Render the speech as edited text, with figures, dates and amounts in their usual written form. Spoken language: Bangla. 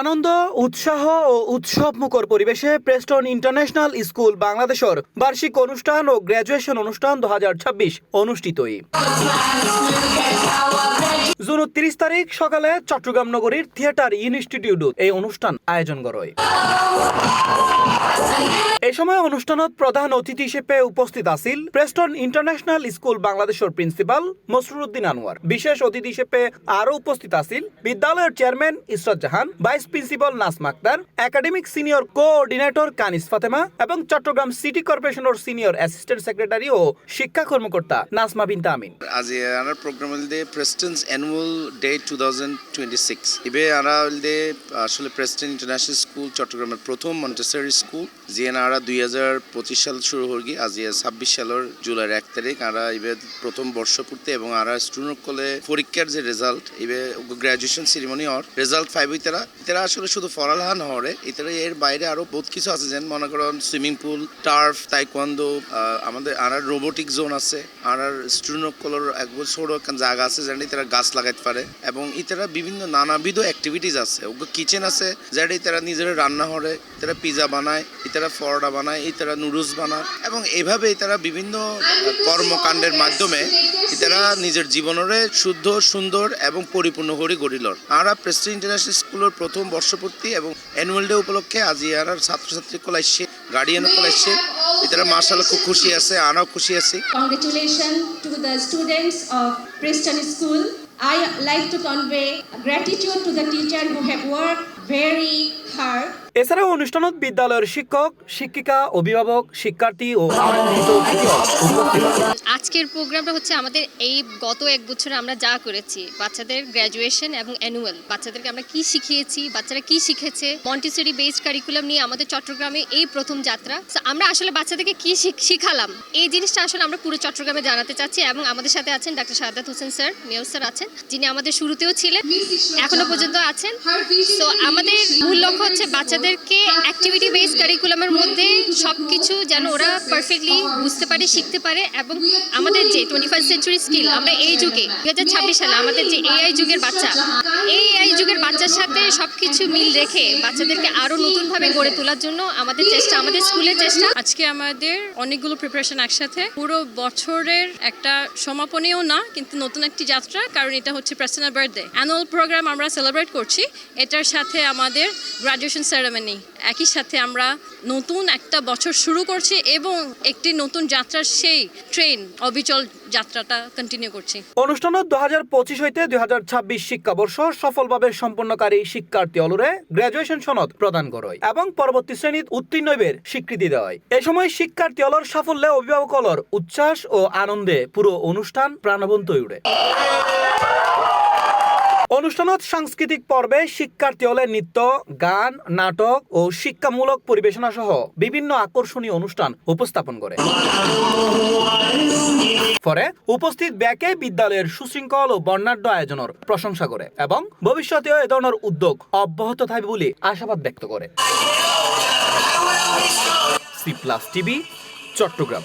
আনন্দ উৎসাহ ও উৎসবমুখর পরিবেশে প্রেস্টন ইন্টারন্যাশনাল স্কুল বাংলাদেশের বার্ষিক অনুষ্ঠান ও গ্র্যাজুয়েশন অনুষ্ঠান 2026 অনুষ্ঠিত। জুন 30 তারিখ সকালে চট্টগ্রাম নগরীর থিয়েটার ইনস্টিটিউটত এই অনুষ্ঠান আয়োজন করা হয়। এই সময় অনুষ্ঠানত প্রধান অতিথি হিসেবে উপস্থিত আছিল প্রেস্টন ইন্টারন্যাশনাল স্কুল বাংলাদেশের প্রিন্সিপাল মসরুর উদ্দিন আনোয়ার। বিশেষ অতিথি হিসেবে আরো উপস্থিত আছিল বিদ্যালয়ের chairman Israt Jahan, vice principal Nazma Akter, academic senior coordinator Kanis Fatema এবং চট্টগ্রাম সিটি কর্পোরেশনের সিনিয়র অ্যাসিস্ট্যান্ট সেক্রেটারি ও শিক্ষা কর্মকর্তা নাজমা বিনতে আমিন। আজি আনার প্রোগ্রাম হলদে প্রেস্টনস অ্যানুয়াল ডে 2026 ইবে আরা হলদে আসলে প্রেস্টন ইন্টারন্যাশনাল স্কুল চট্টগ্রামের প্রথম মন্টেসরি স্কুল জিএন আরা 2025 সাল শুরু হরগি আজি 26 সালের জুলাইয়ের 1 তারিখ আরা ইবে প্রথম বর্ষ পূর্তি এবং আরা স্টুডেন্ট কলে পরীক্ষার যে রেজাল্ট ইবে গ্র্যাজুয়েশন সেরিমনি আর রেজাল্ট 5 ইতারা আসলে শুধু ফরালহান হরে ইতারা এর বাইরে আরো বহুত কিছু আছে, যেন মনে করেন সুইমিং পুল, টার্ফ, তাইকোয়ান্ডো, আমাদের আনার রোবোটিক জোন আছে, আনার স্টুডেন্ট কলের একবার ছোট একটা জায়গা আছে যেন ইতারা গাছ লাগাইতে পারে এবং ইতারা বিভিন্ন নানাবিধ অ্যাক্টিভিটিস আছে। কিচেন আছে যেটা ইতারা নিজেরা রান্না করে, ইতারা পিজা বানায়, ইতারা পরোটা বানায়, ইতারা নুডলস বানায় এবং এইভাবে ইতারা বিভিন্ন কর্মকাণ্ডের মাধ্যমে ইতারা নিজের জীবনের শুদ্ধ, সুন্দর এবং পরিপূর্ণ করে গড়িলর। আমরা প্রেস্টন ইন্টারন্যাশনাল স্কুলের প্রথম বর্ষপূর্তি এবং অ্যানুয়াল ডে উপলক্ষে আজি আর ছাত্রছাত্রী কলা এসছে, গার্ডিয়ান কলা এসছে, ইতারা মাশাআল্লাহ খুব খুশি আছে, আমরাও খুশি আছি। Congratulations to the students of Preston School. I like to convey gratitude to the teacher who have worked very hard. এছাড়াও অনুষ্ঠানত বিদ্যালয়ের শিক্ষক, শিক্ষিকা, অভিভাবক, শিক্ষার্থী ও আমন্ত্রিত আজকের প্রোগ্রামটা হচ্ছে আমাদের এই গত এক বছরে আমরা যা করেছি, বাচ্চাদের গ্র্যাজুয়েশন এবং অ্যানুয়াল, বাচ্চাদেরকে আমরা কি শিখিয়েছি, বাচ্চারা কি শিখেছে, মন্টেসরি বেসড কারিকুলাম নিয়ে আমাদের চট্টগ্রামে এই প্রথম যাত্রা। আমরা আসলে বাচ্চাদেরকে কি শিখালাম এই জিনিসটা আসলে আমরা পুরো চট্টগ্রামে জানাতে চাচ্ছি এবং আমাদের সাথে আছেন doctor Shahadat Hossain sir, mayor sir আছেন, যিনি আমাদের শুরুতেও ছিলেন, এখনো পর্যন্ত আছেন। তো আমাদের মূল লক্ষ্য হচ্ছে বাচ্চাদেরকে অ্যাক্টিভিটি বেসড কারিকুলামের মধ্যে সবকিছু যেন ওরা পারফেক্টলি বুঝতে পারে, শিখতে পারে এবং আমাদের যে 21st সেঞ্চুরি স্কিল, আমরা এই যুগে 2026 সালে আমাদের যে এআই যুগের বাচ্চা, এই এআই যুগের বাচ্চার সাথে সবকিছু মিল রেখে বাচ্চাদেরকে আরো নতুনভাবে গড়ে তোলার জন্য আমাদের চেষ্টা, আমাদের স্কুলের চেষ্টা। আজকে আমাদের অনেকগুলো প্রিপারেশন একসাথে, পুরো বছরের একটা সমাপনীও না কিন্তু নতুন একটি যাত্রা, কারণ এটা হচ্ছে প্রেস্টনের বার্থডে অ্যানুয়াল প্রোগ্রাম আমরা সেলিব্রেট করছি। এটার সাথে আমাদের গ্র্যাজুয়েশন সেরেমনি, একই সাথে আমরা নতুন একটা বছর শুরু করছি এবং একটি নতুন যাত্রার সেই ট্রেন অবিচল যাত্রাটা কন্টিনিউ করছি। অনুষ্ঠানত 2025 হইতে 2026 শিক্ষাবর্ষ সফলভাবে সম্পন্নকারী শিক্ষার্থী অলরে গ্র্যাজুয়েশন সনদ প্রদান করা হয় এবং পরবর্তী শ্রেণীত উত্তীর্ণ হইবের স্বীকৃতি দেওয়া হয়। এই সময় শিক্ষার্থী অলর সাফল্যে অভিভাবক অলর উচ্ছ্বাস ও আনন্দে পুরো অনুষ্ঠান প্রাণবন্ত হয়ে ওঠে। অনুষ্ঠানত সাংস্কৃতিক পর্বে শিক্ষার্থী হলে নৃত্য, গান, নাটক ও শিক্ষামূলক পরিবেশনা সহ বিভিন্ন আকর্ষণীয় অনুষ্ঠান উপস্থাপন করে। পরে উপস্থিত ব্যাকে বিদ্যালয়ের সুশৃঙ্খল ও বর্ণাঢ্য আয়োজনের প্রশংসা করে এবং ভবিষ্যতেও এ ধরনের উদ্যোগ অব্যাহত থাকবে বলে আশাবাদ ব্যক্ত করে। C plus TV, Chittagong.